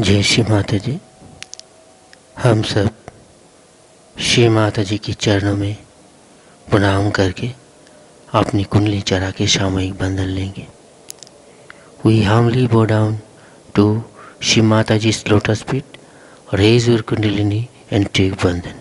जय श्री माता जी। हम सब श्री माता जी की चरणों में प्रणाम करके अपनी कुंडली चढ़ा के सामूहिक बंधन लेंगे। We humbly bow down to Shri Mataji's lotus feet, raise your kundalini and take bandhan.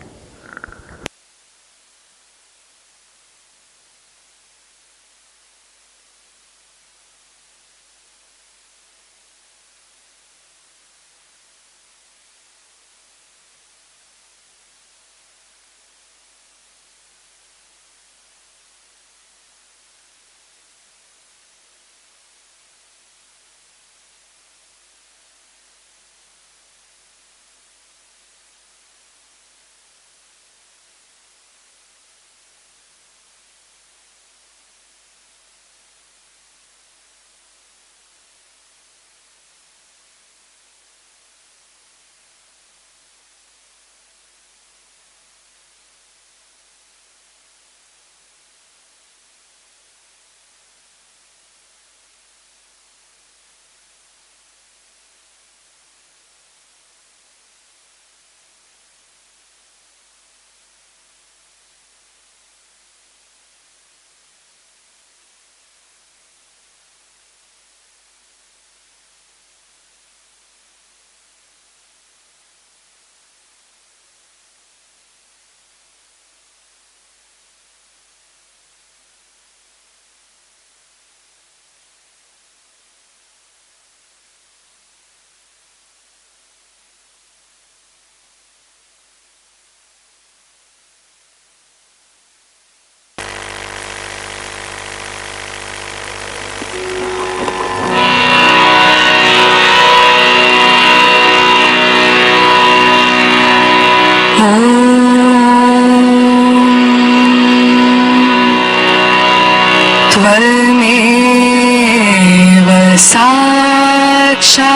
त्वमेव साक्षात्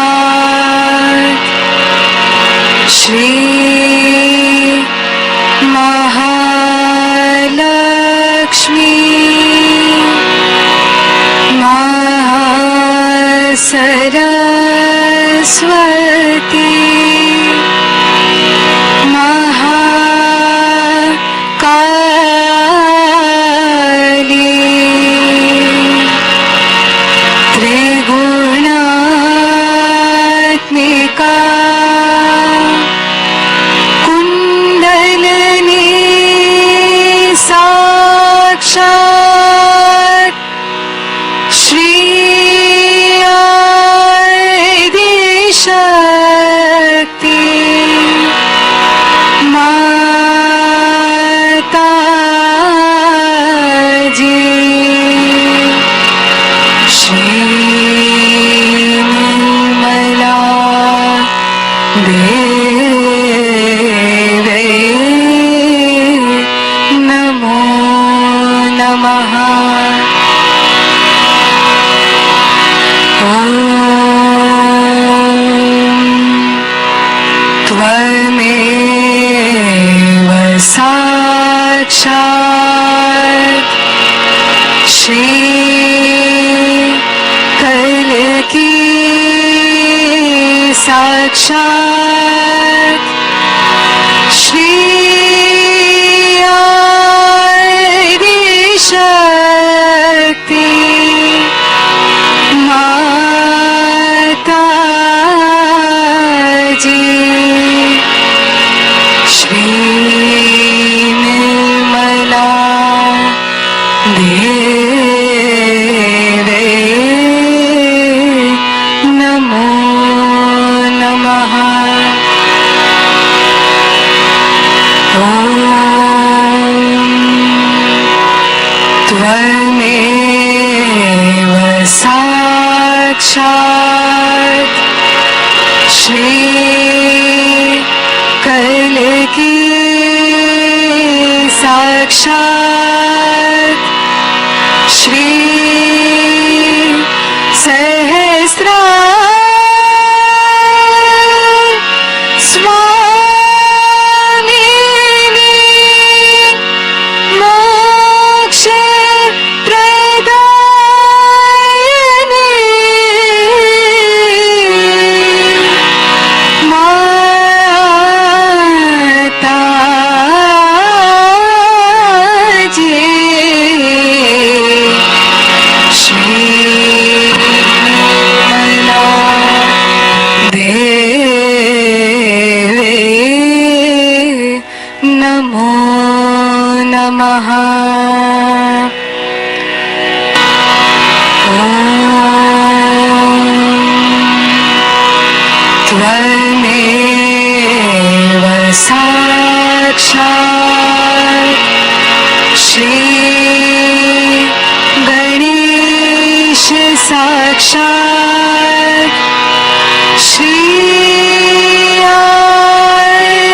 श्री महालक्ष्मी महासरस्वती साक्षात् श्री आदिशक्ति माताजी श्री निर्मला देवी नमो नमः। त्वमेव साक्षात् श्री कल्की साक्षात् श्री सहस्रा देवे नमो नमः। त्वमेव साक्षात् श्री गणेश साक्षात् श्री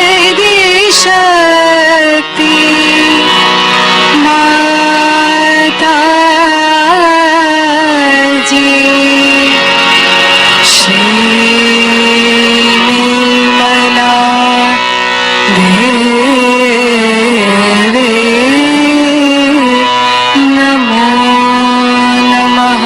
आदिशक्ति माताजी श्री निर्मला देवी नमो नमः।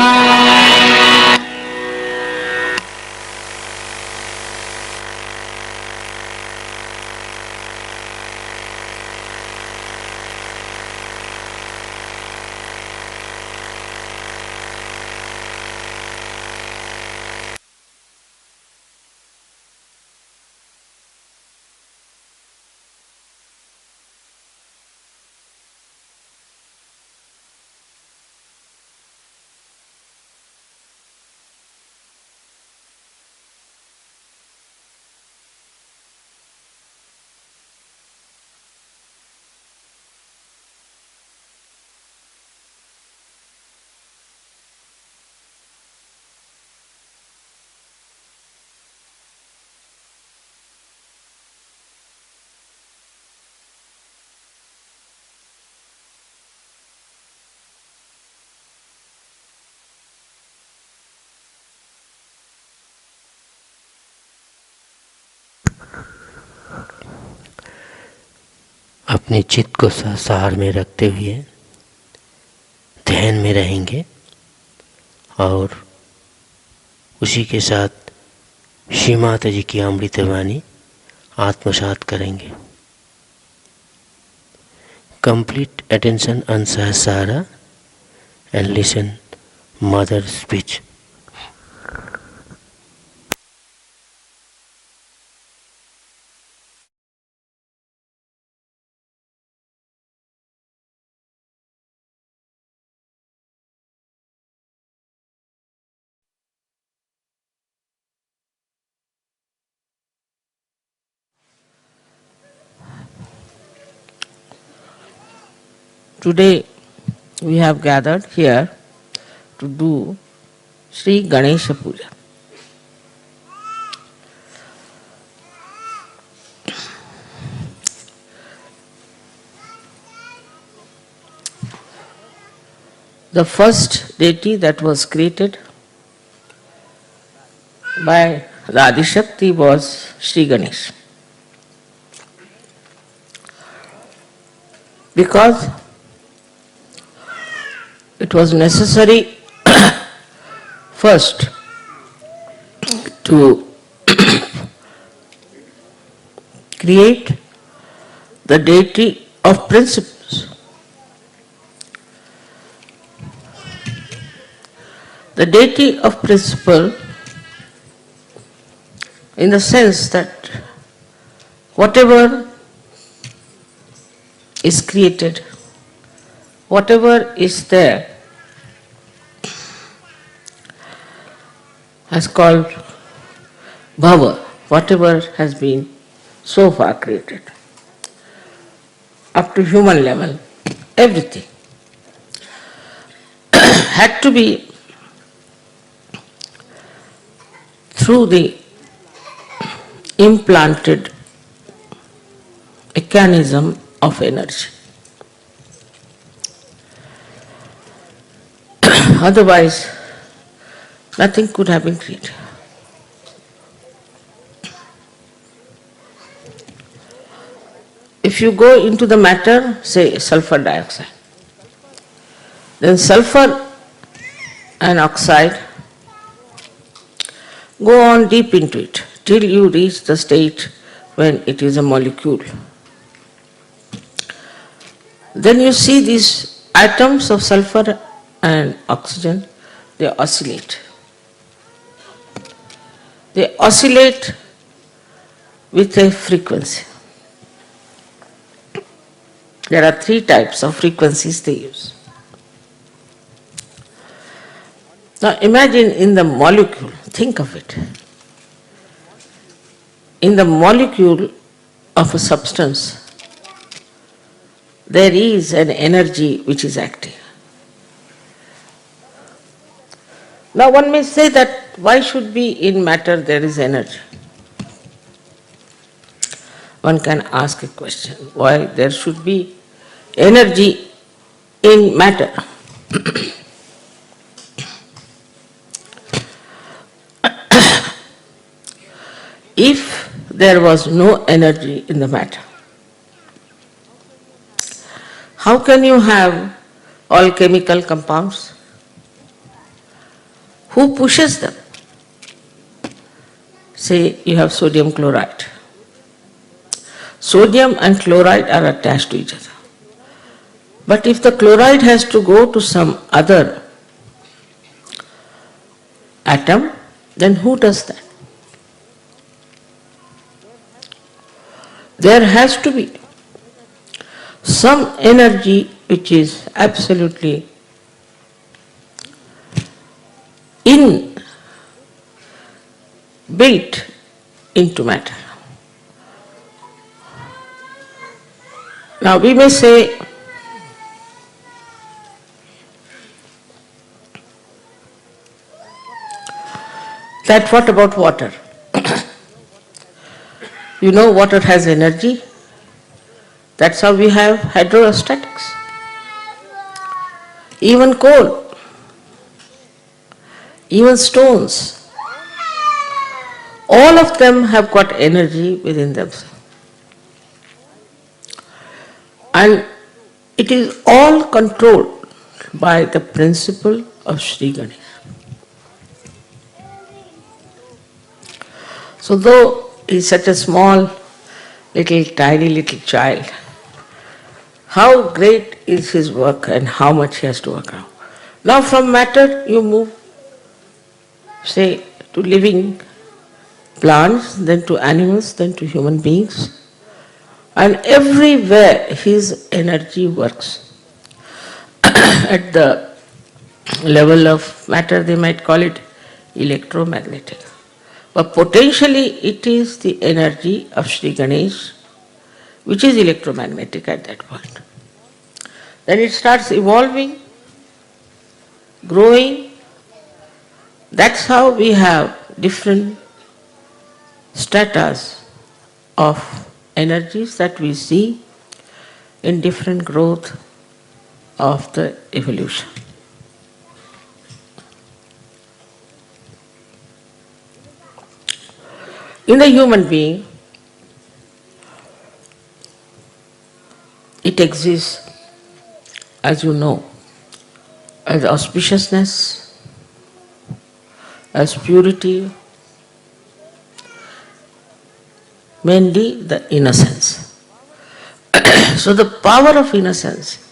अपने चित्त को सहसार में रखते हुए ध्यान में रहेंगे और उसी के साथ श्री माता जी की अमृतवाणी आत्मसात करेंगे। Complete attention on Sahasrara and listen mother speech. Today we have gathered here to do Shri Ganesha Pj. The first deity that was created by the Adi Shakti was Shri Ganesh. Because it was necessary first to create the deity of principles. The deity of principle in the sense that whatever is created, whatever is there, has called bhava, whatever has been so far created, up to human level, everything had to be through the implanted mechanism of energy. Otherwise, nothing could have been created. If you go into the matter, say sulfur dioxide, then sulfur and oxide go on deep into it till you reach the state when it is a molecule. Then you see these atoms of sulfur and oxygen, they oscillate. they oscillate with a frequency. There are 3 types of frequencies they use. Now imagine in the molecule, think of it. In the molecule of a substance, there is an energy which is active. Now one may say that why should be in matter there is energy? One can ask a question, why there should be energy in matter? If there was no energy in the matter, how can you have all chemical compounds? Who pushes them? Say you have sodium chloride. Sodium and chloride are attached to each other. But if the chloride has to go to some other atom, then who does that? There has to be some energy which is absolutely built into matter. Now we may say that what about water? You know water has energy. That's how we have hydrostatics. Even coal, even stones, all of them have got energy within themselves. And it is all controlled by the principle of Shri Ganesha. So though he is such a small, tiny little child, how great is his work and how much he has to work out. Now from matter you move, say, to living plants, then to animals, then to human beings. And everywhere his energy works. At the level of matter they might call it electromagnetic. But potentially it is the energy of Shri Ganesh which is electromagnetic at that point. Then it starts evolving, growing. That's how we have different stratas of energies that we see in different growth of the evolution. In the human being, it exists, as you know, as auspiciousness, as purity, mainly the innocence. So the power of innocence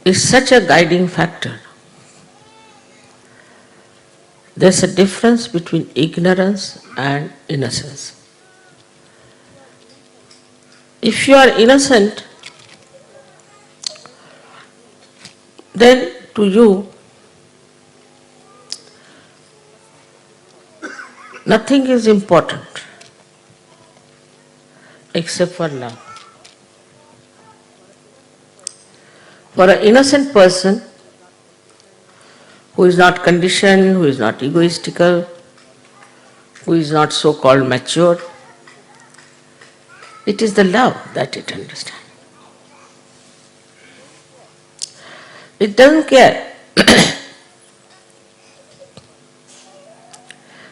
is such a guiding factor. There's a difference between ignorance and innocence. If you are innocent, then to you nothing is important except for love. For an innocent person who is not conditioned, who is not egoistical, who is not so-called mature, it is the love that it understands. It doesn't care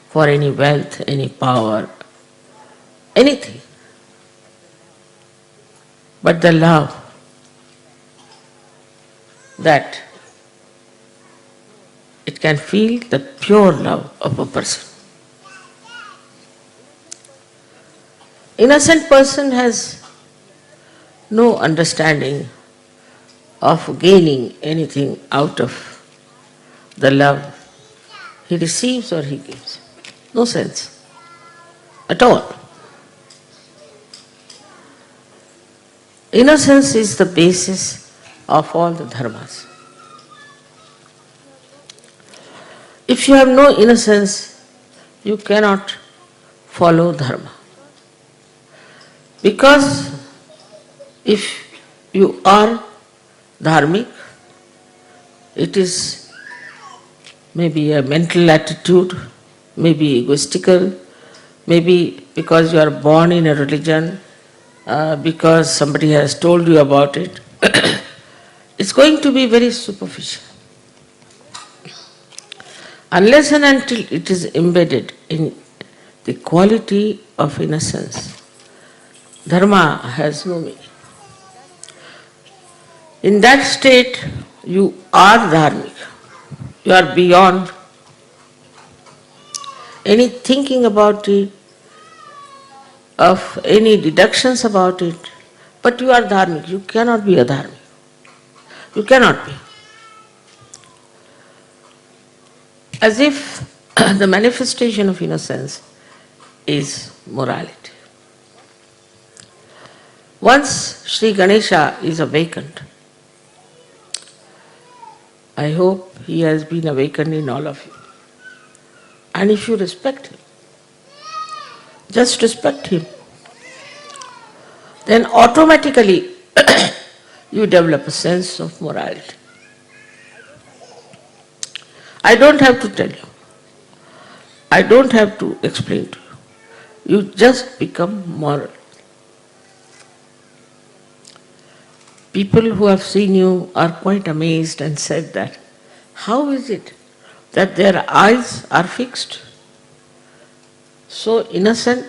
for any wealth, any power, anything. But the love that it can feel, the pure love of a person. Innocent person has no understanding of gaining anything out of the love he receives or he gives. No sense at all. Innocence is the basis of all the dharmas. If you have no innocence, you cannot follow dharma. Because if you are dharmic, it is maybe a mental attitude, maybe egoistical, maybe because you are born in a religion, because somebody has told you about it. It's going to be very superficial. Unless and until it is embedded in the quality of innocence, dharma has no meaning. In that state, you are dharmic. You are beyond any thinking about it, of any deductions about it, but you are dharmic. You cannot be adharmic. You cannot be. As if the manifestation of innocence is morality. Once Shri Ganesha is awakened, I hope he has been awakened in all of you. And if you respect him, just respect him, then automatically you develop a sense of morality. I don't have to tell you. I don't have to explain to you. You just become moral. People who have seen you are quite amazed and said that, how is it that their eyes are fixed, so innocent,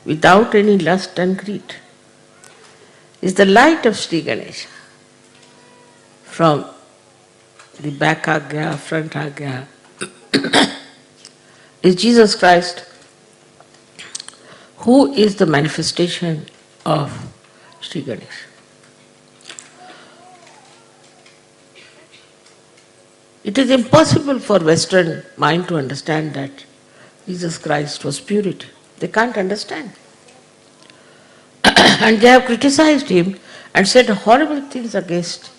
without any lust and greed? Is the light of Shri Ganesha from the back agya, front agya, is Jesus Christ, who is the manifestation of Shri Ganesha. It is impossible for Western mind to understand that Jesus Christ was purity. They can't understand. And they have criticized him and said horrible things against him.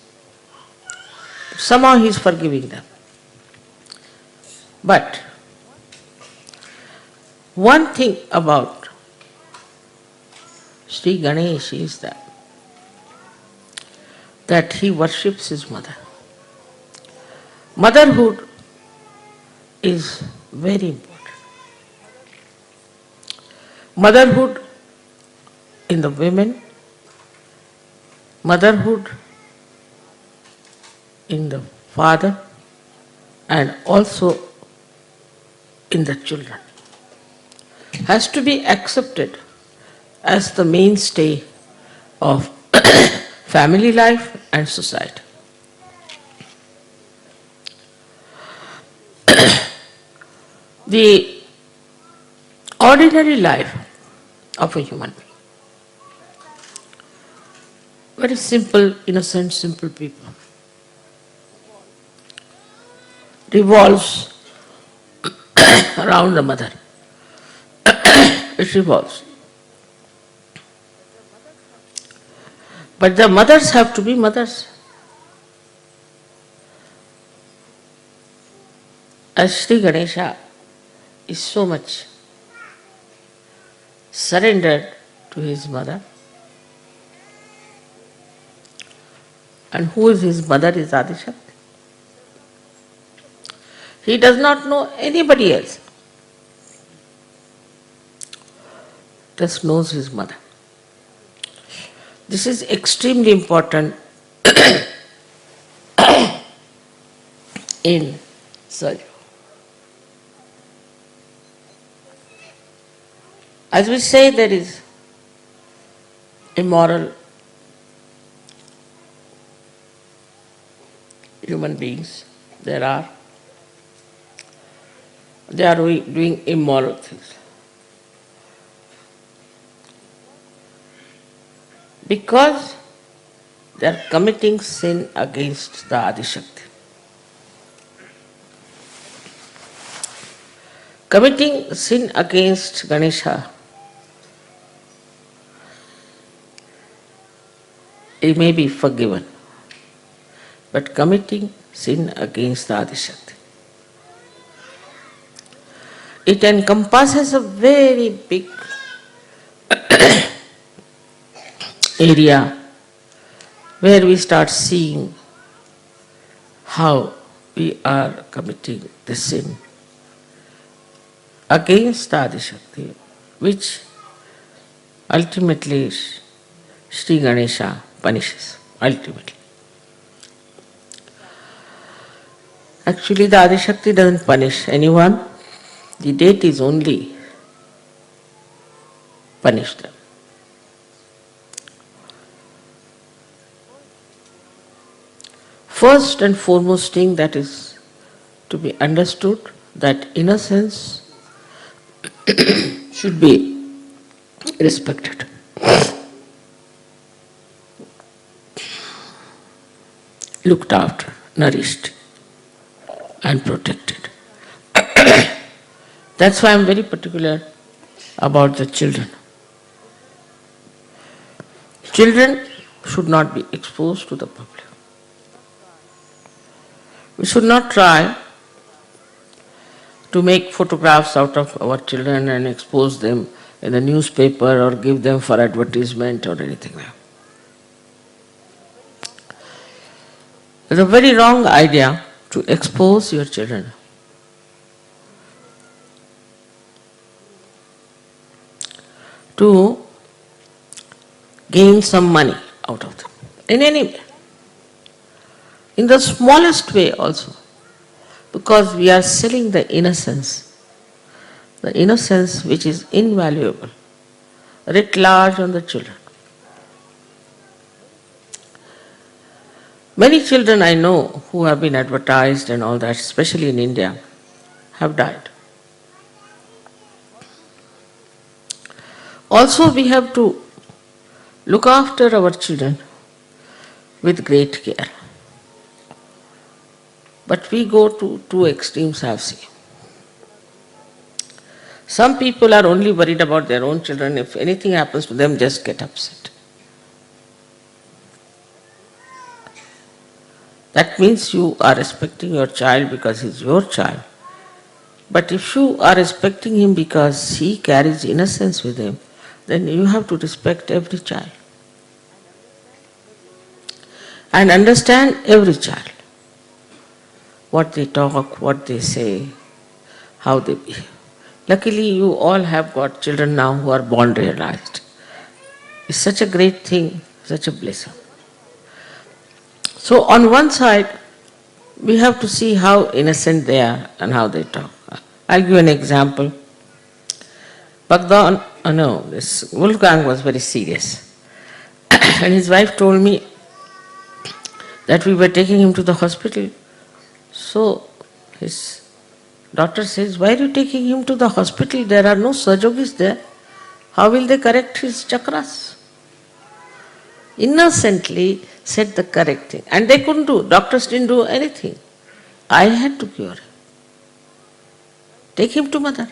Somehow he is forgiving them. But one thing about Shri Ganesh is that he worships his mother. Motherhood is very important. Motherhood in the women, motherhood in the father, and also in the children, has to be accepted as the mainstay of family life and society. The ordinary life of a human being, very simple, innocent, simple people, revolves around the mother. It revolves. But the mothers have to be mothers. As Shri Ganesha is so much surrendered to his mother, and who is his mother is Adi Shakti. He does not know anybody else, just knows his mother. This is extremely important in surgery. As we say, there is immoral human beings. They are doing immoral things. Because they are committing sin against the Adi Shakti. Committing sin against Ganesha, it may be forgiven. But committing sin against the Adi Shakti, it encompasses a very big area where we start seeing how we are committing the sin against the Adi Shakti, which ultimately Shri Ganesha punishes, ultimately. Actually, the Adi Shakti doesn't punish anyone. The deities only punish them. First and foremost thing that is to be understood, that innocence should be respected. Looked after, nourished and protected. That's why I'm very particular about the children. Children should not be exposed to the public. We should not try to make photographs out of our children and expose them in the newspaper or give them for advertisement or anything like that. It's a very wrong idea to expose your children. To gain some money out of them, in any way. In the smallest way also, because we are selling the innocence which is invaluable, writ large on the children. Many children I know who have been advertised and all that, especially in India, have died. Also, we have to look after our children with great care. But we go to two extremes, I have seen. Some people are only worried about their own children. If anything happens to them, just get upset. That means you are respecting your child because he's your child. But if you are respecting him because he carries innocence with him, then you have to respect every child. And understand every child. What they talk, what they say, how they behave. Luckily, you all have got children now who are born realized. It's such a great thing, such a blessing. So on one side, we have to see how innocent they are and how they talk. I'll give an example. This Wolfgang was very serious. And his wife told me that we were taking him to the hospital. So his doctor says, why are you taking him to the hospital? There are no surgeons there. How will they correct his chakras? Innocently said the correct thing. And they couldn't do. Doctors didn't do anything. I had to cure him. Take him to mother.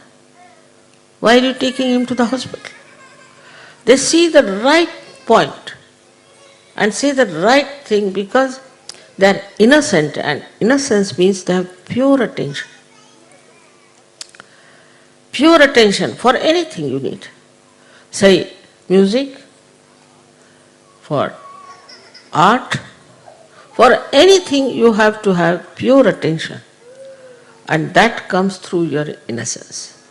Why are you taking him to the hospital? They see the right point and say the right thing because they are innocent, and innocence means they have pure attention. Pure attention for anything you need. Say music, for art, for anything you have to have pure attention. And that comes through your innocence.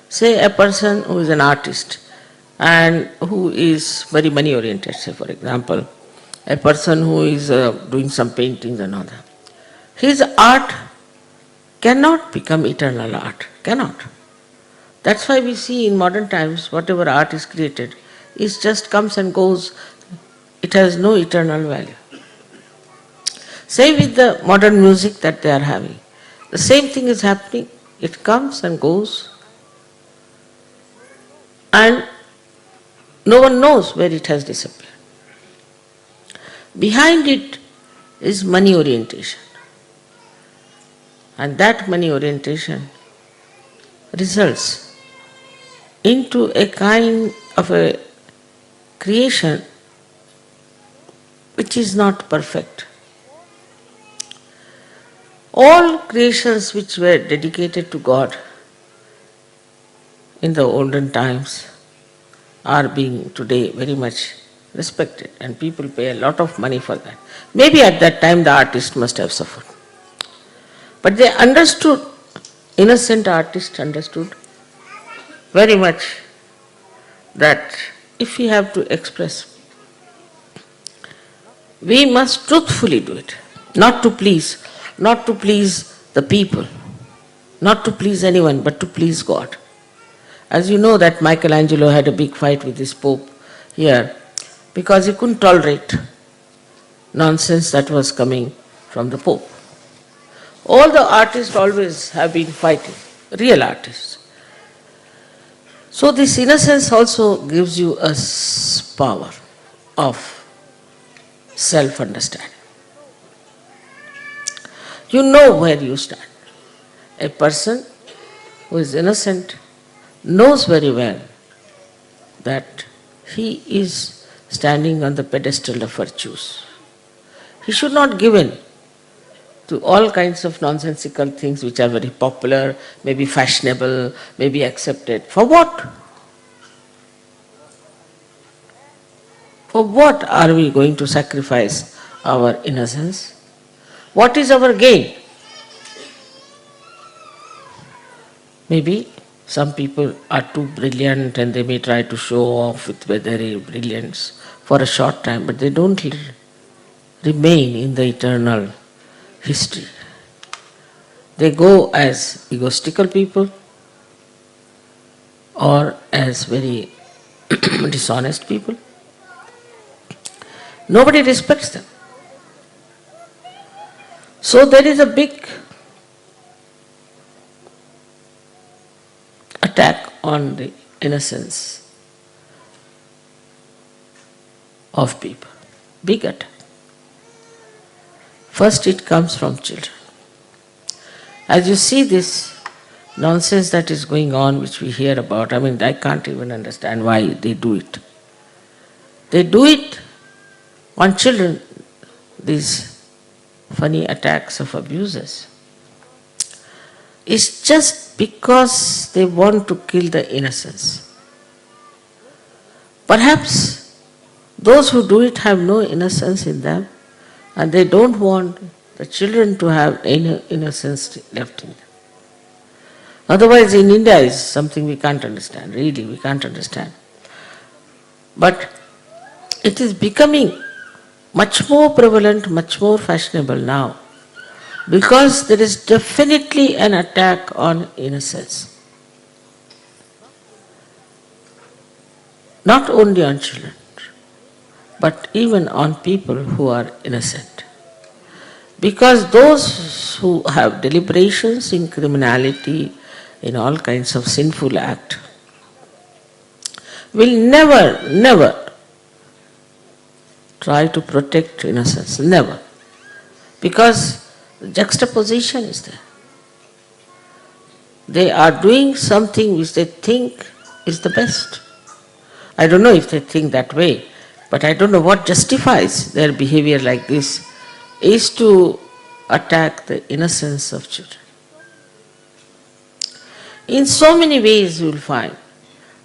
Say a person who is an artist and who is very money oriented, say for example, a person who is doing some paintings and all that. His art cannot become eternal art, cannot. That's why we see in modern times whatever art is created, it just comes and goes, it has no eternal value. Same with the modern music that they are having. The same thing is happening, it comes and goes, and no one knows where it has disappeared. Behind it is money orientation. And that money orientation results into a kind of a creation which is not perfect. All creations which were dedicated to God in the olden times are being today very much respected, and people pay a lot of money for that. Maybe at that time the artist must have suffered. But they understood, innocent artist understood very much that if we have to express, we must truthfully do it, not to please the people, not to please anyone, but to please God. As you know that Michelangelo had a big fight with his Pope here because he couldn't tolerate nonsense that was coming from the Pope. All the artists always have been fighting, real artists. So this innocence also gives you a power of self-understanding. You know where you stand. A person who is innocent knows very well that he is standing on the pedestal of virtues. He should not give in to all kinds of nonsensical things which are very popular, maybe fashionable, maybe accepted. For what? For what are we going to sacrifice our innocence? What is our gain? Maybe some people are too brilliant and they may try to show off with their brilliance for a short time, but they don't remain in the eternal history. They go as egoistical people or as very dishonest people. Nobody respects them. So there is a big attack on the innocence of people. Big attack. First it comes from children. As you see this nonsense that is going on, which we hear about, I can't even understand why they do it. They do it on children, these funny attacks of abusers. It's just because they want to kill the innocence. Perhaps those who do it have no innocence in them, and they don't want the children to have any innocence left in them. Otherwise, in India is something we can't understand, really we can't understand. But it is becoming much more prevalent, much more fashionable now, because there is definitely an attack on innocence. Not only on children, but even on people who are innocent. Because those who have deliberations in criminality, in all kinds of sinful act, will never try to protect innocence, never. Because the juxtaposition is there. They are doing something which they think is the best. I don't know if they think that way, but I don't know what justifies their behavior like this, is to attack the innocence of children. In so many ways you will find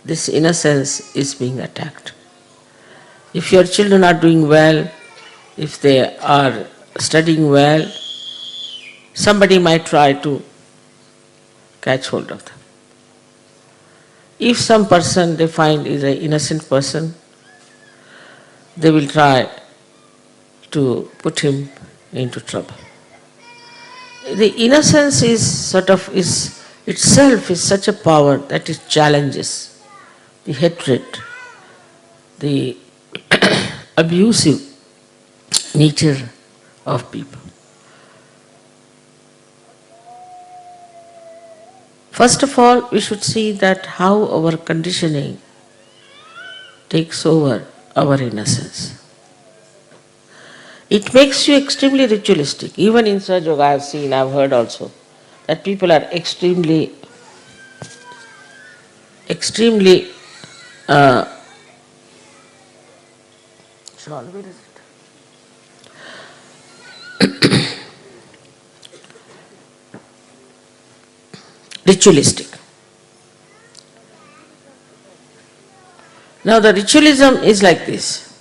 this innocence is being attacked. If your children are doing well, if they are studying well, somebody might try to catch hold of them. If some person they find is an innocent person, they will try to put him into trouble. The innocence is itself is such a power that it challenges the hatred, the abusive nature of people. First of all, we should see that how our conditioning takes over our innocence. It makes you extremely ritualistic. Even in Sahaja Yoga I have seen, I have heard also, that people are extremely extremely shawl, where is it? Ritualistic. Now the ritualism is like this,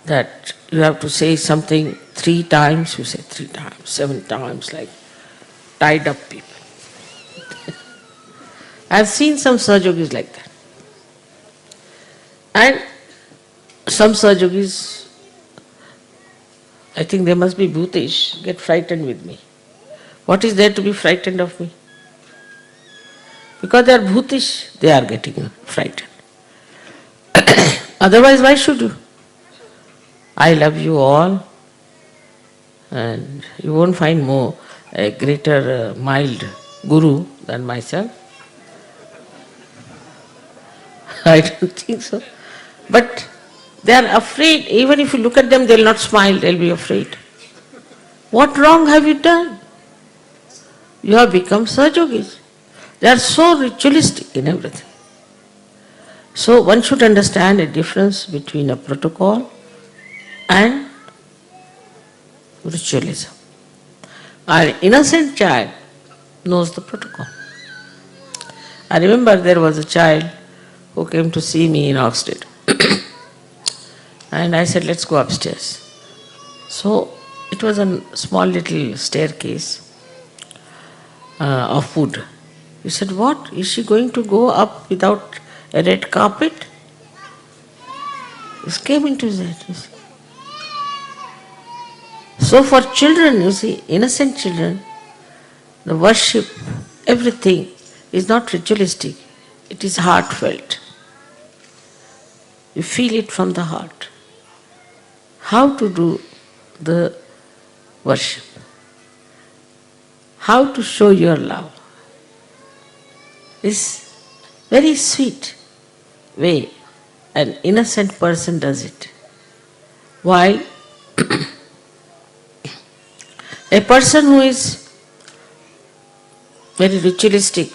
that you have to say something 3 times, you say 3 times, 7 times, like tied up people. I have seen some Sahajogis like that. And some Sahajogis, I think they must be bhutish, get frightened with me. What is there to be frightened of me? Because they are bhutish, they are getting frightened. Otherwise, why should you? I love you all, and you won't find a greater mild guru than myself. I don't think so. But they are afraid. Even if you look at them, they will not smile, they will be afraid. What wrong have you done? You have become Sahajogis. They are so ritualistic in everything. So one should understand a difference between a protocol and ritualism. An innocent child knows the protocol. I remember there was a child who came to see me in Oxted. And I said, let's go upstairs. So it was a small little staircase of wood. He said, what? Is she going to go up without a red carpet? This came into his head. You see. So for children, you see, innocent children, the worship, everything is not ritualistic. It is heartfelt. You feel it from the heart. How to do the worship? How to show your love is very sweet way an innocent person does it. While a person who is very ritualistic,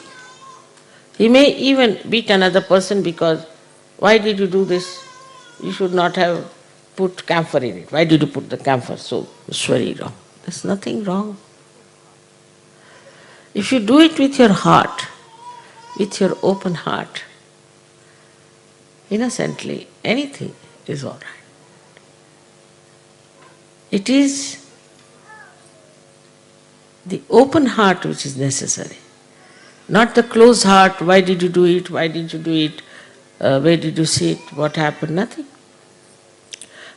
he may even beat another person because, why did you do this? You should not have put camphor in it. Why did you put the camphor? So it's very wrong. There's nothing wrong. If you do it with your heart, with your open heart, innocently, anything is all right. It is the open heart which is necessary, not the closed heart. Why did you do it? Why did you do it? Where did you see it? What happened? Nothing.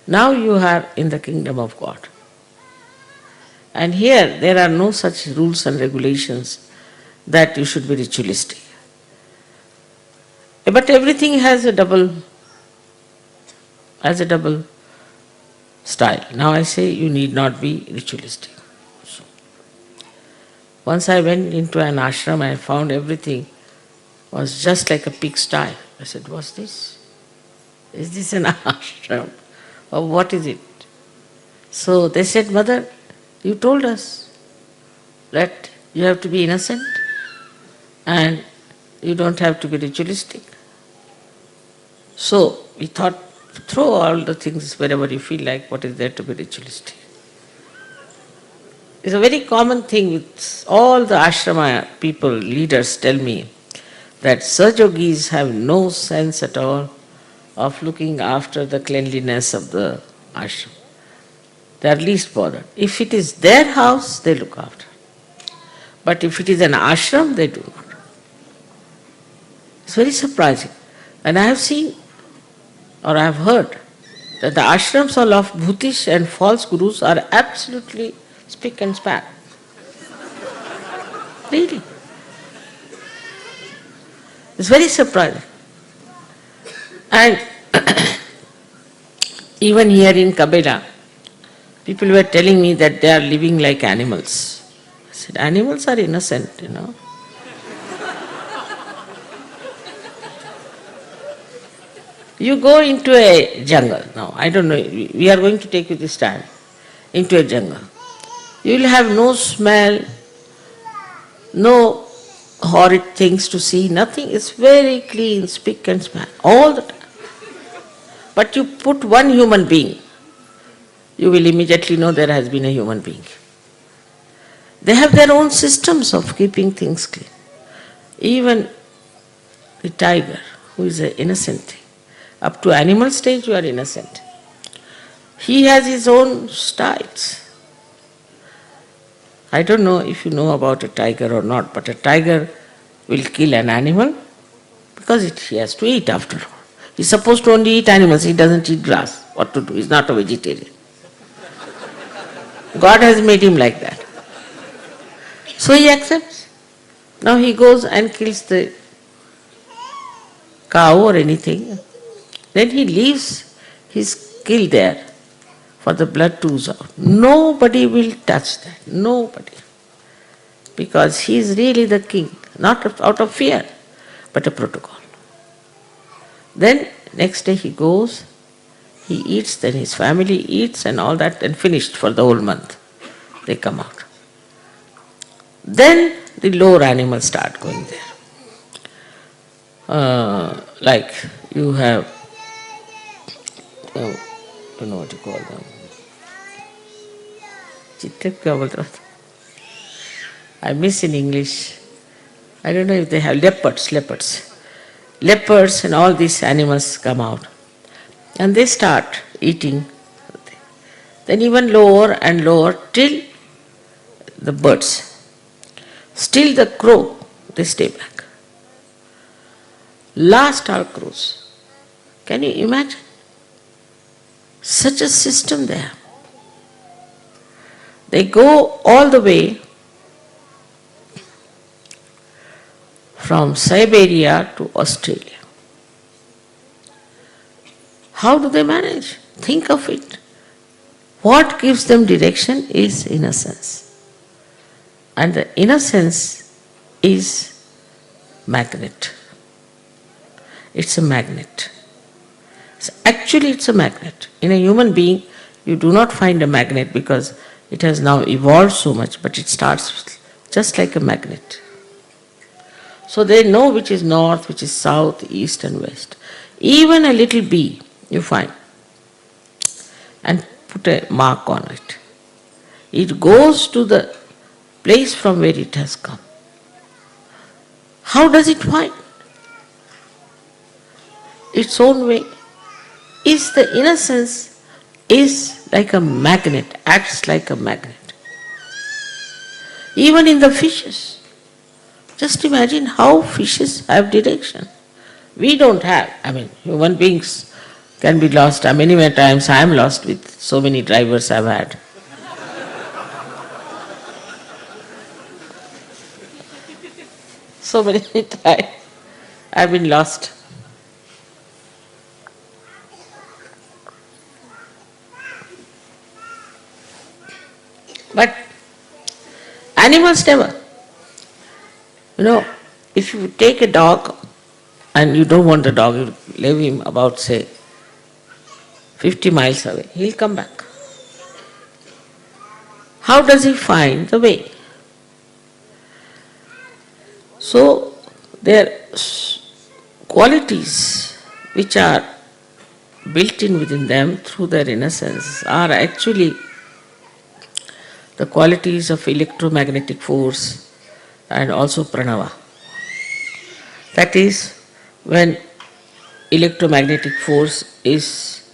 Now you are in the kingdom of God. And here there are no such rules and regulations that you should be ritualistic. But everything has a double style. Now I say you need not be ritualistic. So, once I went into an ashram, I found everything was just like a pigsty. I said, what's this? Is this an ashram? Or what is it? So they said, Mother, you told us that you have to be innocent and you don't have to be ritualistic. So we thought, throw all the things wherever you feel like, what is there to be ritualistic? It's a very common thing with all the ashrama people, leaders tell me that Sahajogis have no sense at all of looking after the cleanliness of the ashram. They are least bothered. If it is their house, they look after. But if it is an ashram, they do not. It's very surprising. And I have seen, or I have heard, that the ashrams of bhutish and false gurus are absolutely spick and span. Really. It's very surprising. And even here in Cabella, people were telling me that they are living like animals. I said, animals are innocent, you know. You go into a jungle now, I don't know, we are going to take you this time, into a jungle. You will have no smell, no horrid things to see, nothing. It's very clean, spick and span, all the time. But you put one human being, you will immediately know there has been a human being. They have their own systems of keeping things clean. Even the tiger, who is an innocent thing, up to animal stage you are innocent. He has his own styles. I don't know if you know about a tiger or not, but a tiger will kill an animal because he has to eat after all. He's supposed to only eat animals, he doesn't eat grass. What to do? He's not a vegetarian. God has made him like that. So he accepts. Now he goes and kills the cow or anything. Then he leaves his kill there for the blood to ooze out. Nobody will touch that. Nobody. Because he is really the king, not out of fear, but a protocol. Then next day he goes, he eats, then his family eats and all that, and finished for the whole month. They come out. Then the lower animals start going there. Like you have, I don't know what you call them. I miss in English. I don't know if they have leopards. Leopards and all these animals come out. And they start eating. Then even lower and lower till the birds. Still the crow, they stay back. Last are crows. Can you imagine? Such a system there. They go all the way from Siberia to Australia. How do they manage? Think of it. What gives them direction is innocence. And the innocence is magnet. It's a magnet. So actually it's a magnet. In a human being, you do not find a magnet because it has now evolved so much, but it starts just like a magnet. So they know which is north, which is south, east and west. Even a little bee you find and put a mark on it. It goes to the place from where it has come. How does it find? Its own way. Is the innocence is like a magnet, acts like a magnet. Even in the fishes. Just imagine how fishes have direction. We don't have. Human beings can be lost. Many times I am lost with so many drivers I've had. So many times I've been lost. But animals never. If you take a dog and you don't want the dog, you leave him about, say, 50 miles away, he'll come back. How does he find the way? So, their qualities which are built in within them through their innocence are actually the qualities of electromagnetic force and also pranava. That is, when electromagnetic force is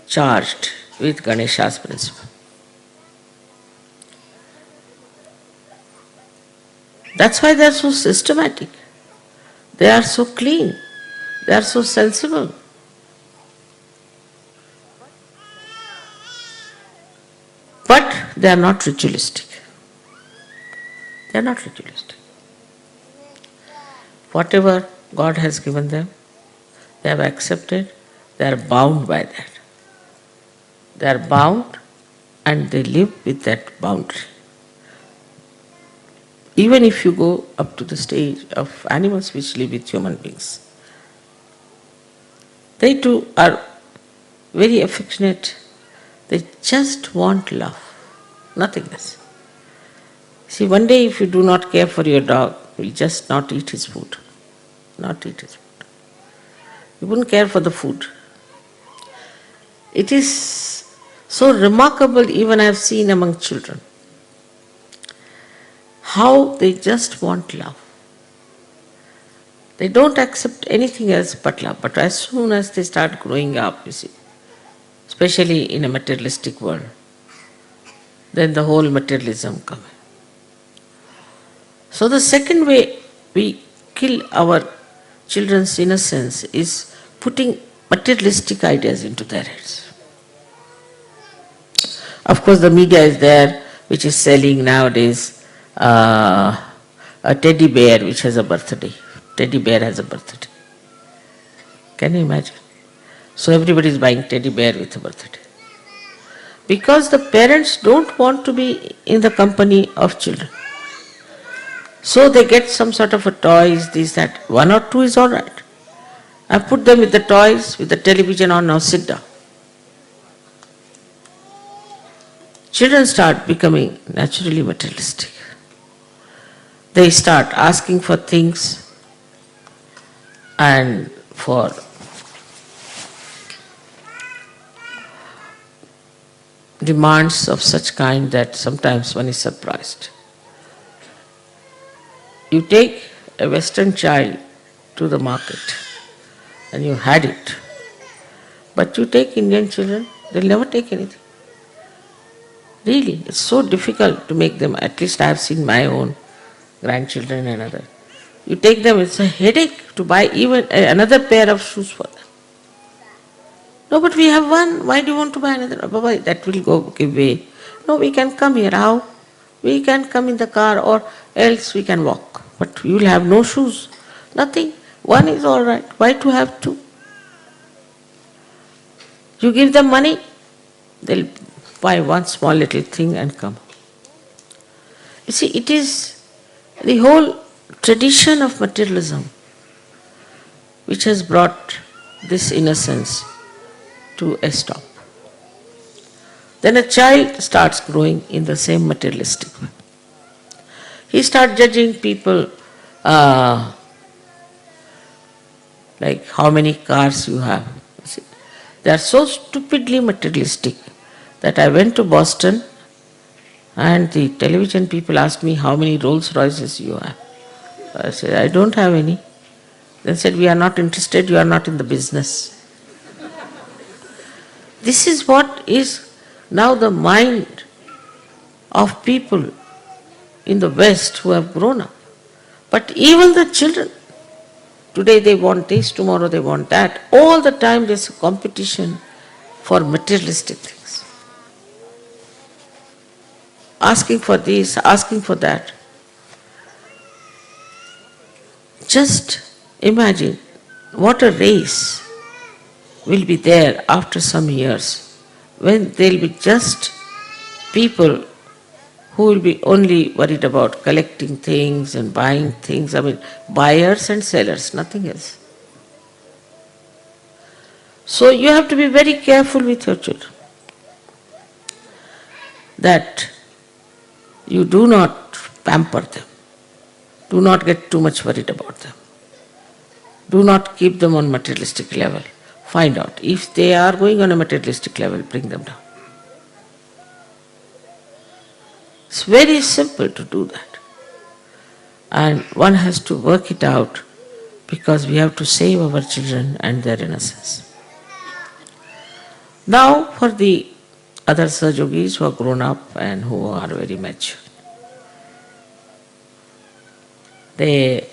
charged with Ganesha's principle. That's why they are so systematic. They are so clean. They are so sensible. But they are not ritualistic. They are not ritualistic. Whatever God has given them, they have accepted, they are bound by that. They are bound and they live with that boundary. Even if you go up to the stage of animals which live with human beings, they too are very affectionate. They just want love, nothing else. See, one day if you do not care for your dog, will just not eat his food. Not eat his food. He wouldn't care for the food. It is so remarkable, even I have seen among children, how they just want love. They don't accept anything else but love. But as soon as they start growing up, you see, especially in a materialistic world, then the whole materialism comes. So the second way we kill our children's innocence is putting materialistic ideas into their heads. Of course, the media is there, which is selling nowadays a teddy bear which has a birthday. Teddy bear has a birthday. Can you imagine? So everybody is buying teddy bear with a birthday. Because the parents don't want to be in the company of children. So they get some sort of a toys, this, that. 1 or 2 is all right. I put them with the toys, with the television on, now sit down. Children start becoming naturally materialistic. They start asking for things and for demands of such kind that sometimes one is surprised. You take a Western child to the market and you had it, but you take Indian children, they'll never take anything. Really, it's so difficult to make them, at least I have seen my own grandchildren and others. You take them, it's a headache to buy even another pair of shoes for them. No, but we have one, why do you want to buy another? Baba, that will go give way. No, we can come here. How? We can come in the car or else we can walk. But you will have no shoes, nothing. One is all right. Why to have 2? You give them money, they'll buy one small little thing and come. You see, it is the whole tradition of materialism which has brought this innocence to a stop. Then a child starts growing in the same materialistic way. He starts judging people like how many cars you have. You see, they are so stupidly materialistic that I went to Boston and the television people asked me how many Rolls Royces you have. I said, I don't have any. They said, we are not interested, you are not in the business. This is what is now the mind of people in the West who have grown up. But even the children, today they want this, tomorrow they want that. All the time there's a competition for materialistic things. Asking for this, asking for that. Just imagine what a race will be there after some years when there will be just people who will be only worried about collecting things and buying things. I mean, buyers and sellers, nothing else. So you have to be very careful with your children that you do not pamper them. Do not get too much worried about them. Do not keep them on materialistic level. Find out. If they are going on a materialistic level, bring them down. It's very simple to do that. And one has to work it out because we have to save our children and their innocence. Now for the other Sahajogis who are grown up and who are very mature. They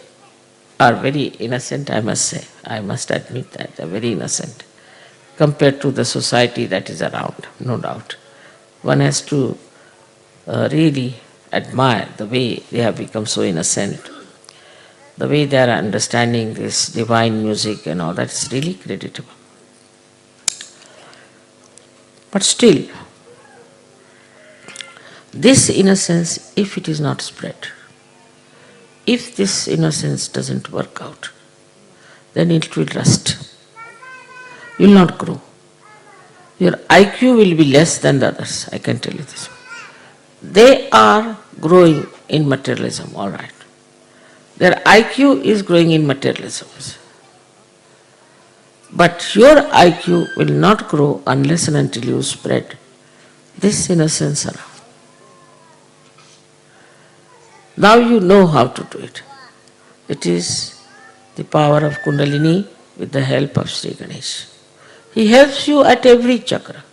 are very innocent, I must say. I must admit that they are very innocent compared to the society that is around, no doubt. One has to really admire the way they have become so innocent, the way they are understanding this divine music and all that is really creditable. But still, this innocence, if it is not spread, if this innocence doesn't work out, then it will rust. You will not grow. Your IQ will be less than the others, I can tell you this. They are growing in materialism, all right. Their IQ is growing in materialism. But your IQ will not grow unless and until you spread this innocence around. Now you know how to do it. It is the power of Kundalini with the help of Sri Ganesh. He helps you at every chakra.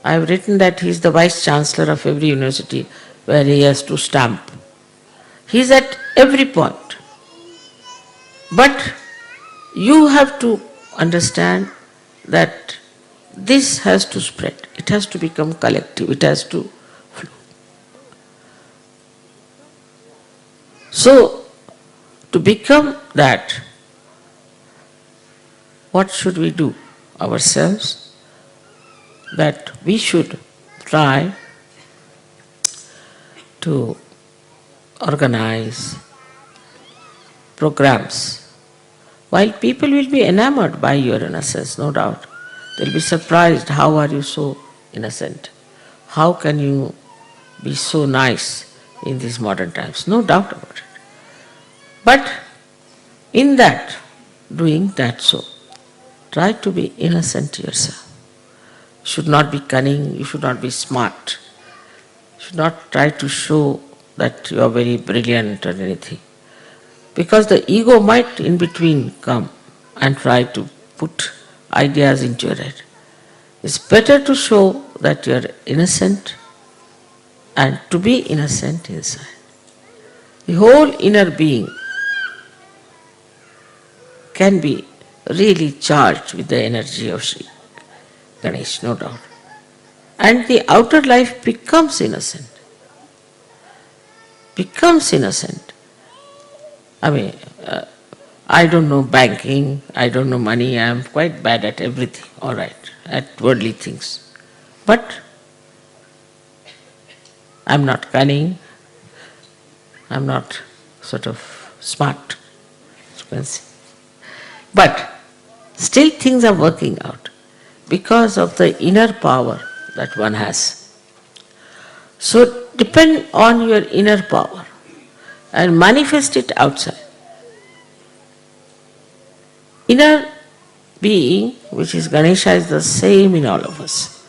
I have written that he is the Vice Chancellor of every university where he has to stamp. He is at every point. But you have to understand that this has to spread. It has to become collective. It has to flow. So, to become that, what should we do ourselves? That we should try to organize programs. While people will be enamored by your innocence, no doubt, they'll be surprised, how are you so innocent? How can you be so nice in these modern times? No doubt about it. But in that, doing that so, try to be innocent yourself. You should not be cunning, you should not be smart. You should not try to show that you are very brilliant or anything. Because the ego might in between come and try to put ideas into your head. It's better to show that you are innocent and to be innocent inside. The whole inner being can be really charged with the energy of Shri Ganesh, no doubt. And the outer life becomes innocent. Becomes innocent. I don't know banking, I don't know money, I am quite bad at everything, all right, at worldly things. But I'm not cunning, I'm not sort of smart, as you can see. But still things are working out because of the inner power that one has. So depend on your inner power and manifest it outside. Inner being, which is Ganesha, is the same in all of us.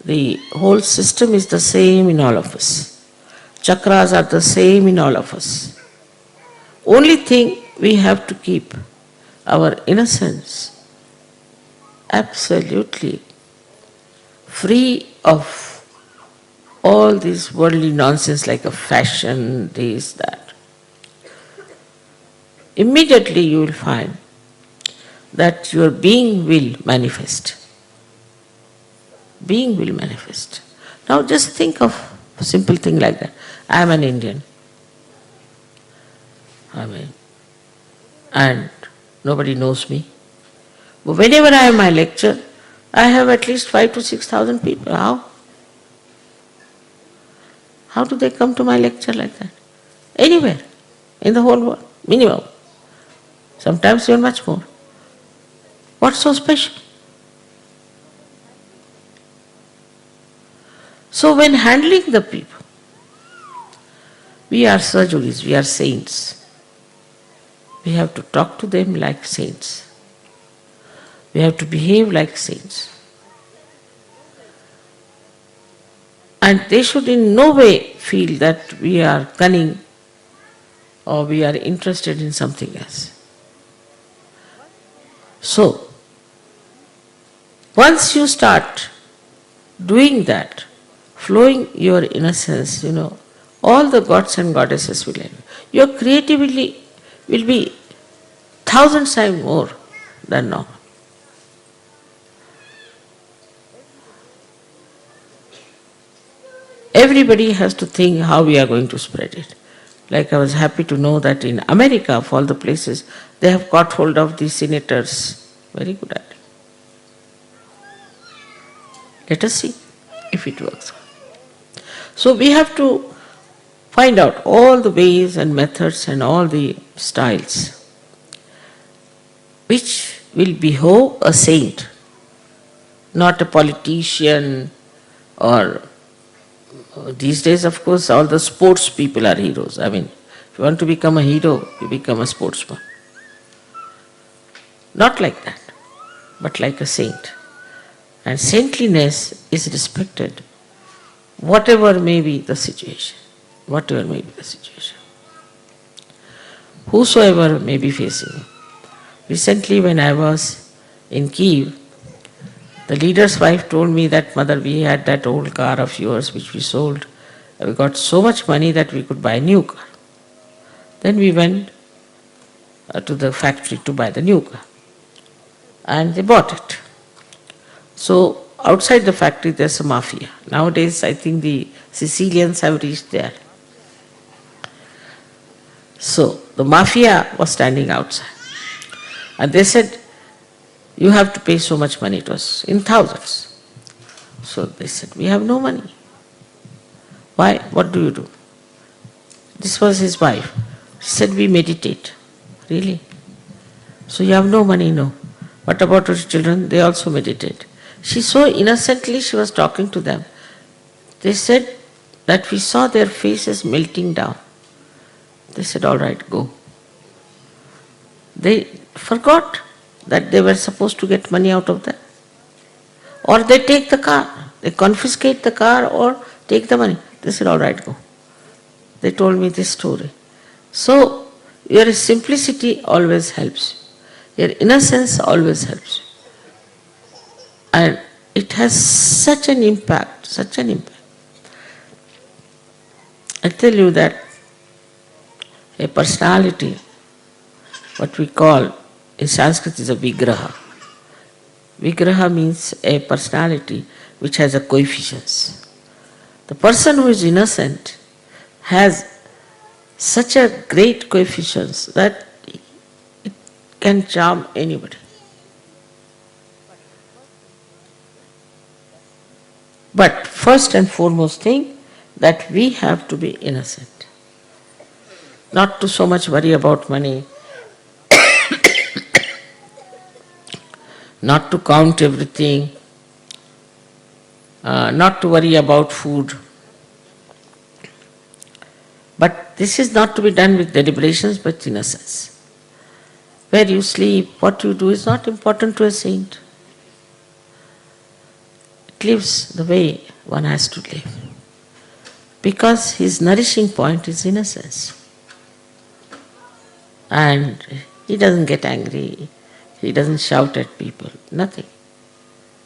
The whole system is the same in all of us. Chakras are the same in all of us. Only thing, we have to keep our innocence absolutely free of all this worldly nonsense like a fashion, this, that. Immediately you will find that your being will manifest. Being will manifest. Now just think of a simple thing like that. I am an Indian. And nobody knows me. But whenever I have my lecture, I have at least 5,000 to 6,000 people. How? How do they come to my lecture like that? Anywhere in the whole world, minimum. Sometimes even much more. What's so special? So when handling the people, we are sahajas, we are saints. We have to talk to them like saints. We have to behave like saints. And they should in no way feel that we are cunning or we are interested in something else. So, once you start doing that, flowing your innocence, all the gods and goddesses will help you. Your creativity will be 1,000 times more than normal. Everybody has to think how we are going to spread it. Like I was happy to know that in America, of all the places, they have got hold of the senators. Very good at it. Let us see if it works. So we have to find out all the ways and methods and all the styles which will behove a saint, not a politician or these days, of course, all the sports people are heroes. If you want to become a hero, you become a sportsman. Not like that, but like a saint. And saintliness is respected, whatever may be the situation. Whatever may be the situation. Whosoever may be facing. Recently when I was in Kiev, the leader's wife told me that, Mother, we had that old car of yours which we sold. We got so much money that we could buy a new car. Then we went to the factory to buy the new car. And they bought it. So outside the factory there's a mafia. Nowadays I think the Sicilians have reached there. So the mafia was standing outside. And they said, you have to pay so much money to us, in thousands. So they said, we have no money. Why? What do you do? This was his wife. She said, we meditate. Really? So you have no money? No. What about your children? They also meditate. She so innocently she was talking to them. They said that we saw their faces melting down. They said, all right, go. They forgot that they were supposed to get money out of that. Or they take the car. They confiscate the car or take the money. They said, all right, go. They told me this story. So, your simplicity always helps you. Your innocence always helps you. And it has such an impact, such an impact. I tell you that a personality, what we call in Sanskrit is a vigraha. Vigraha means a personality which has a coefficients. The person who is innocent has such a great coefficients that it can charm anybody. But first and foremost thing, that we have to be innocent. Not to so much worry about money, not to count everything, not to worry about food. But this is not to be done with deliberations but innocence. Where you sleep, what you do is not important to a saint. It lives the way one has to live. Because his nourishing point is innocence. And he doesn't get angry, he doesn't shout at people, nothing.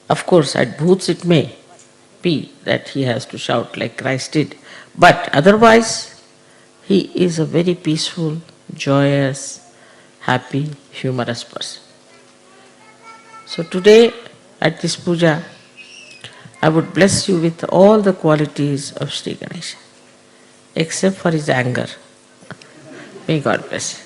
Of course, at bhoots it may be that he has to shout like Christ did, but otherwise he is a very peaceful, joyous, happy, humorous person. So today at this puja, I would bless you with all the qualities of Shri Ganesha, except for his anger. May God bless you.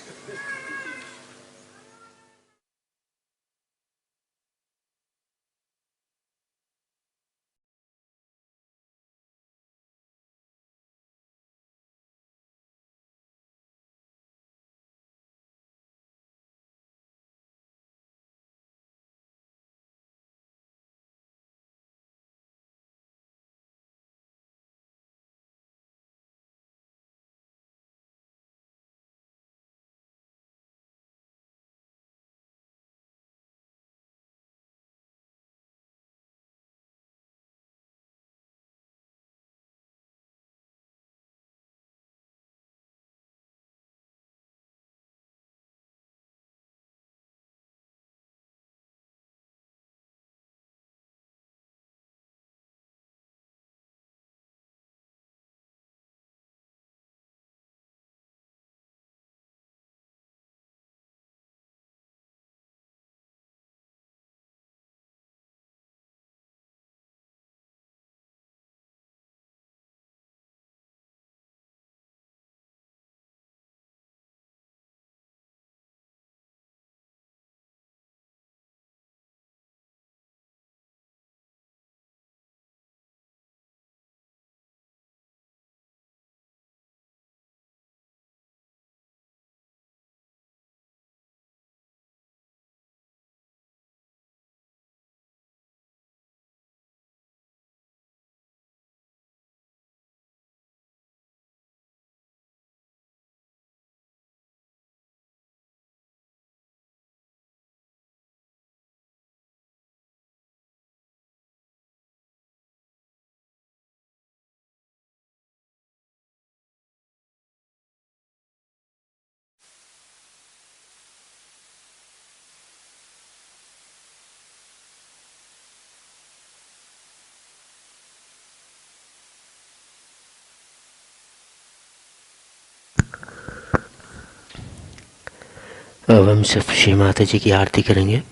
अब हम सब श्री माता जी की आरती करेंगे।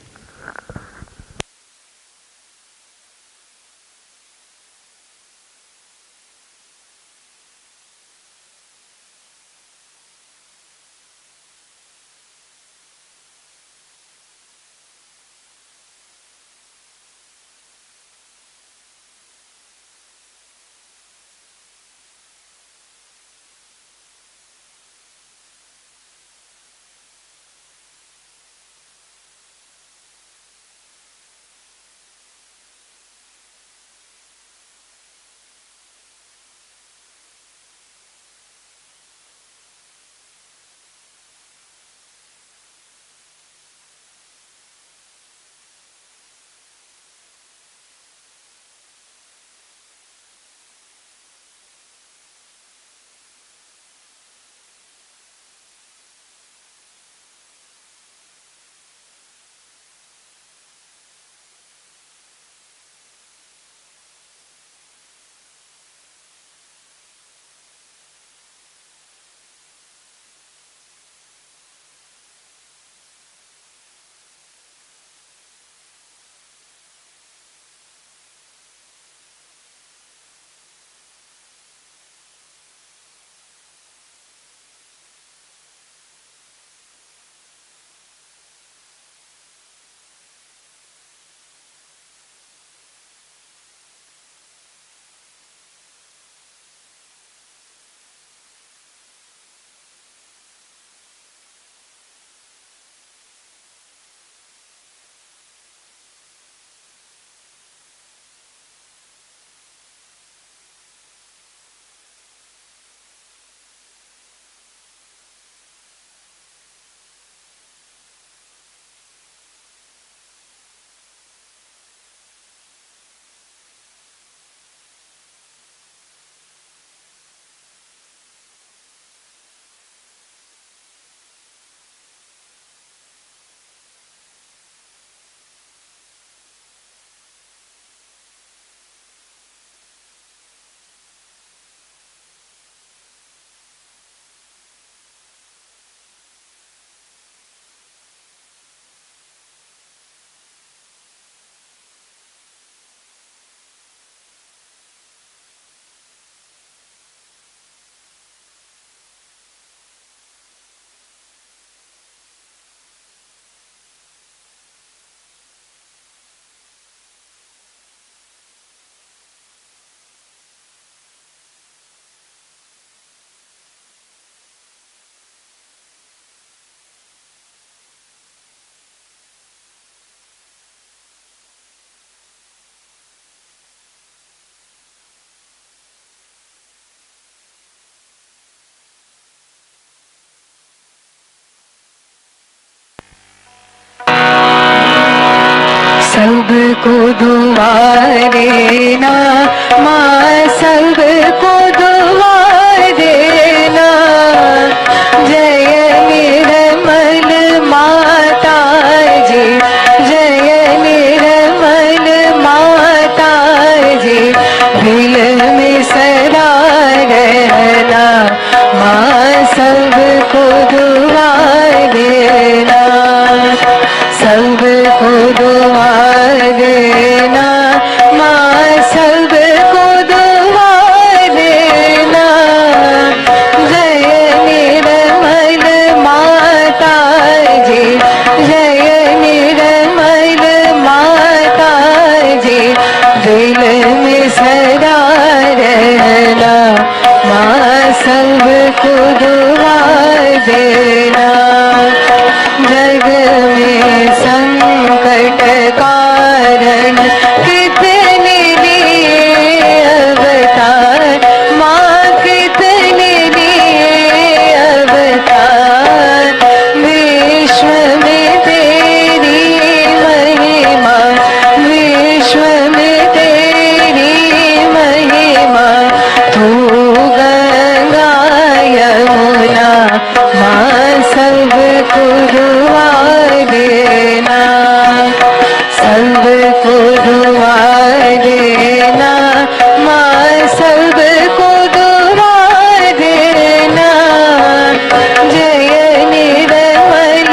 सबको दुआ देना माँ, सबको दुआ देना। जय निर्मल माता जी, जय निर्मल माता जी। दिल में सदा रहना माँ, सबको दुआ देना, सबको दुआ देना माँ, सबको दुआ देना। जय निर्मल माता जी, जय निर्मल माता जी। दिल में सदा रहना माँ, सबको दुआ देना। जग में संकट कारण कितने दिए अवतार माँ, कितने दिए अवतार। विश्व में तेरी महिमा, विश्व में तेरी महिमा। तू गंगा यमुना माँ, सबको दुआ देना, सबको दुआ देना माँ, सबको दुआ देना। जय निर्मल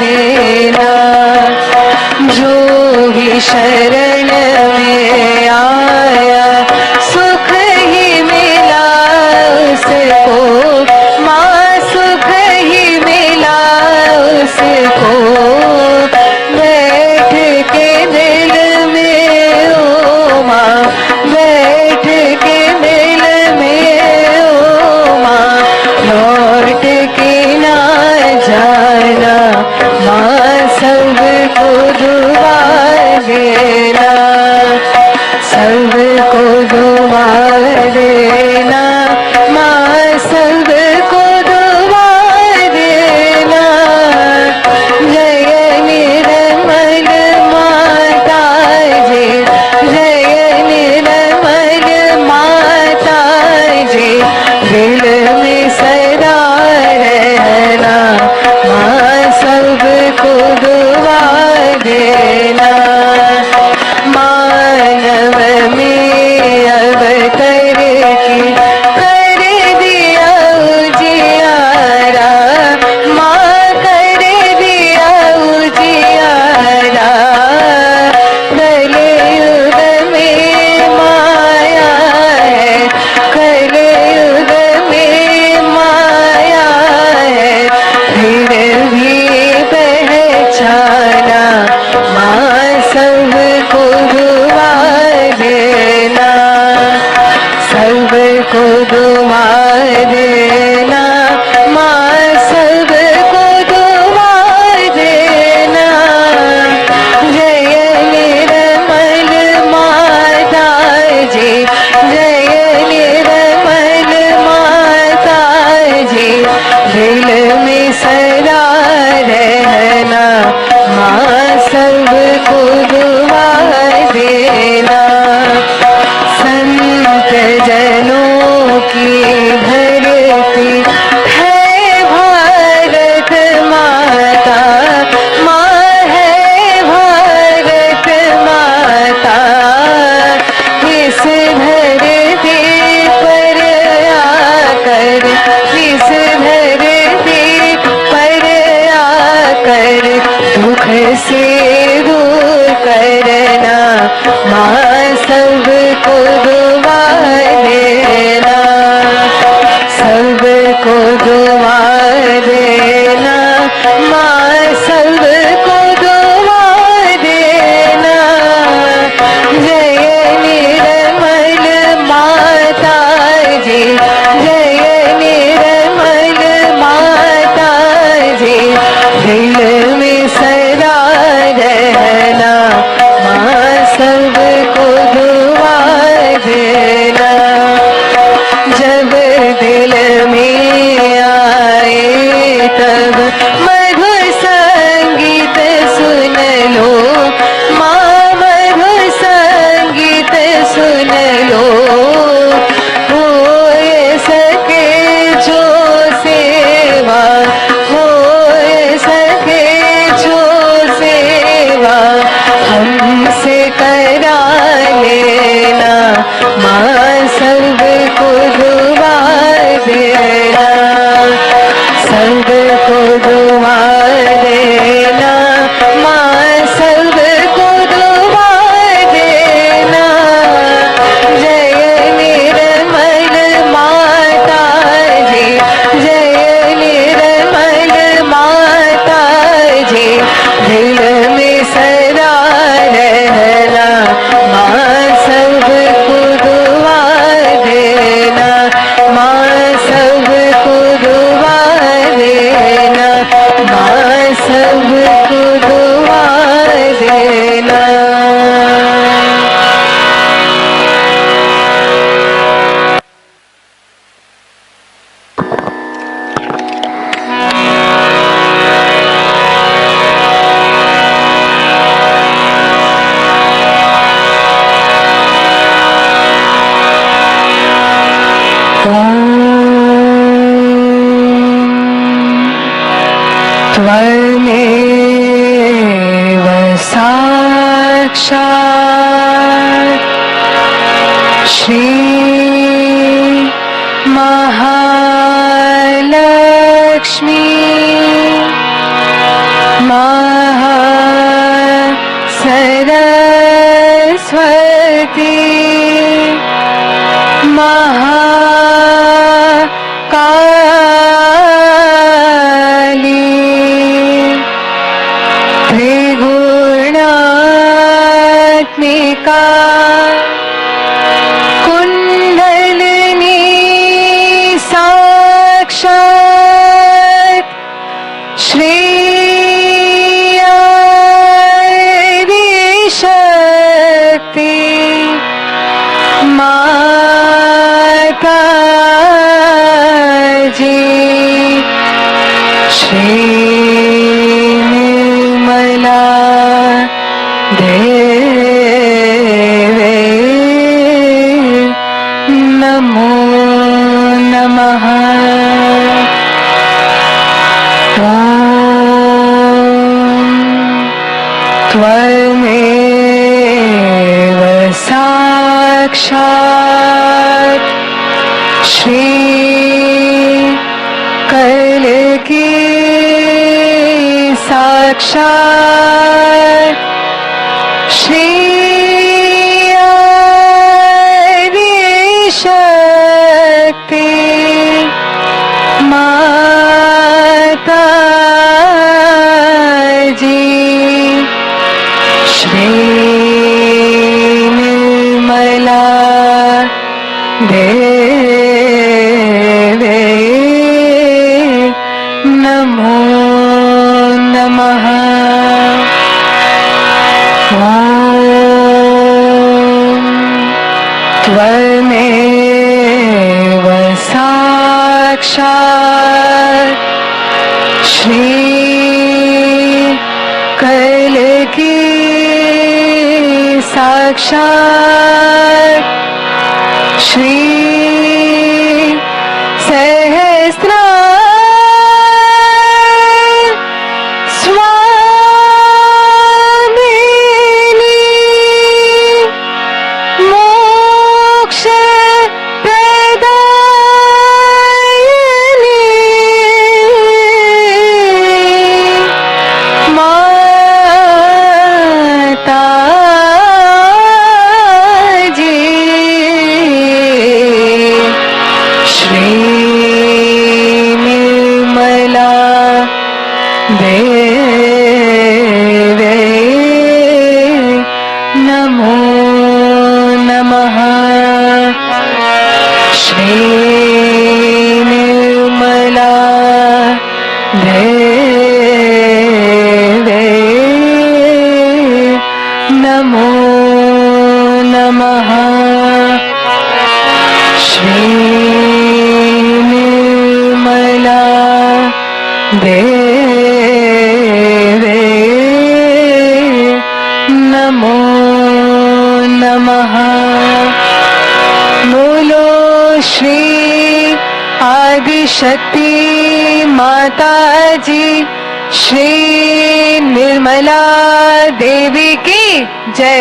देना। जो भी शरण में आया सुख ही मिला उसको, माँ सुख ही मिला उसको। बैठ के दिल में ओ माँ, बैठ के दिल में ओ माँ, लौट के ना जाना माँ, सबको दुआ देना, सबको दुआ देना माँ, सबको दुआ देना। जय निर्मल माता जी, जय निर्मल माता जी, दिल में सदा रहना माँ, सबको दुआ देना। मानव में अवतर की कर दिया उजियारा, माँ कर दिया उजियारा। कलयुग में माया है, कलयुग में माया है, फिर भी पहचाना माँ, सबको दुआ देना, सबको दुआ देना माँ, सबको दुआ देना। जय निर्मल माता जी, जय निर्मल माता जी, दिल में सदा रहना माँ, सबको दुआ देना। संत जनों की धरती है भारत माता, माँ है भारत माता। इस धरती पर आकर, इस धरती पर आकर दुख से दूर करना माँ, सबको दुआ देना, सबको दुआ देना माँ, सबको दुआ देना। जय निर्मल माता जी, जय निर्मल माता जी, दिल में सदा रहना माँ, सबको दुआ देना। जब दिल में आए तब मधुर संगीत सुन लो माँ, मधुर संगीत सुन लो। हो सके जो सेवा, हो सके जो सेवा, हमसे करा लेना माँ, सबको दुआ देना, सबको दुआ देना माँ, सबको दुआ देना। जय निर्मल माता जी, जय निर्मल माता जी, दिल में सदा रहना माँ, सबको दुआ देना माँ, सबको दुआ देना माँ, सबको दुआ देना। त्वमेव साक्षात् श्री महालक्ष्मी त्रिगुणात्मिका कुंडलिनी साक्षात् श्री शक्ति माता जी श्री निर्मला देवे नमो नमः। त्वमेव साक्षात् श्री कलकी साक्षात् श्री शक्ति माता जी श्री निर्मला देवे नमो नमः। त्वमेव साक्षात् श्री कलकी साक्षात् श्री सहस्रा शक्ति माता जी श्री निर्मला देवी की जय।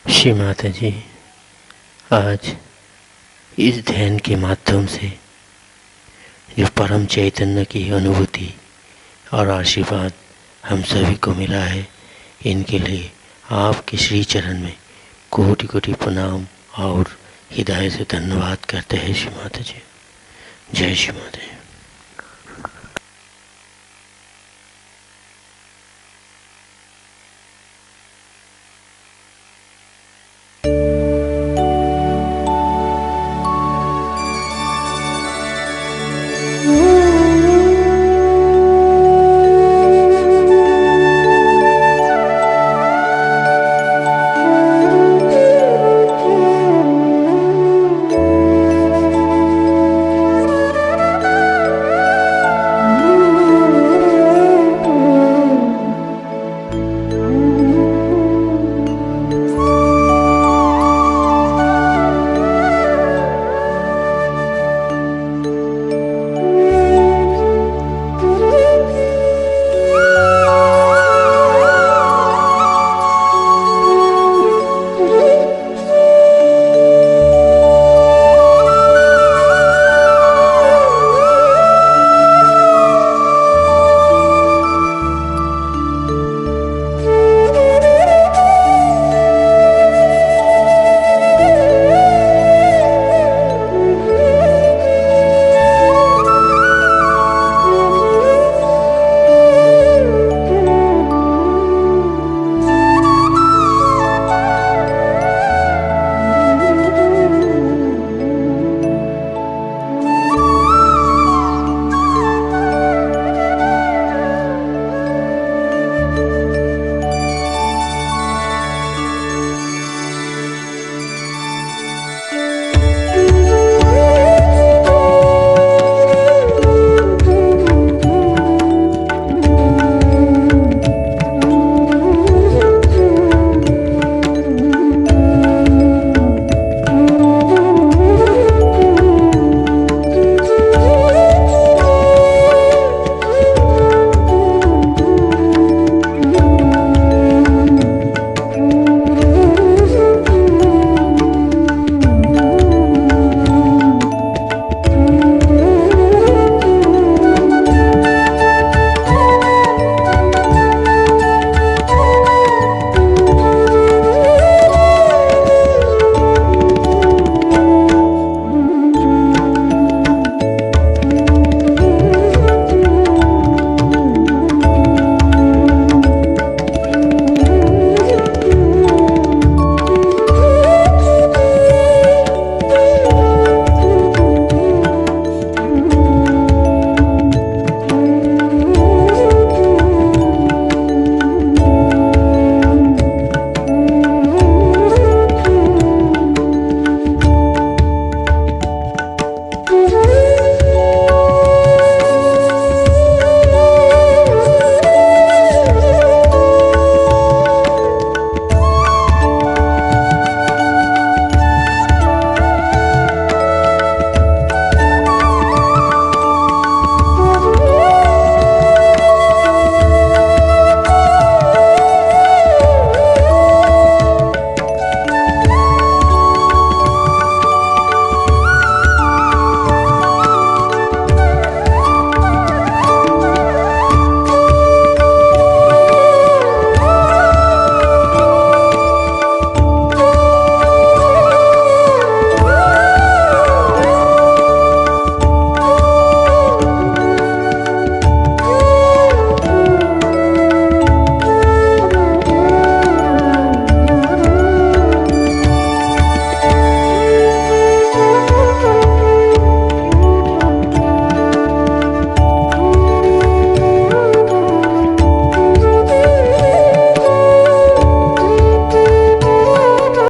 श्री माता जी, आज इस ध्यान के माध्यम से जो परम चैतन्य की अनुभूति और आशीर्वाद हम सभी को मिला है, इनके लिए आपके श्री चरण में कोटि कोटि प्रणाम और हृदय से धन्यवाद करते हैं श्री माता जी। जय श्री माता जी।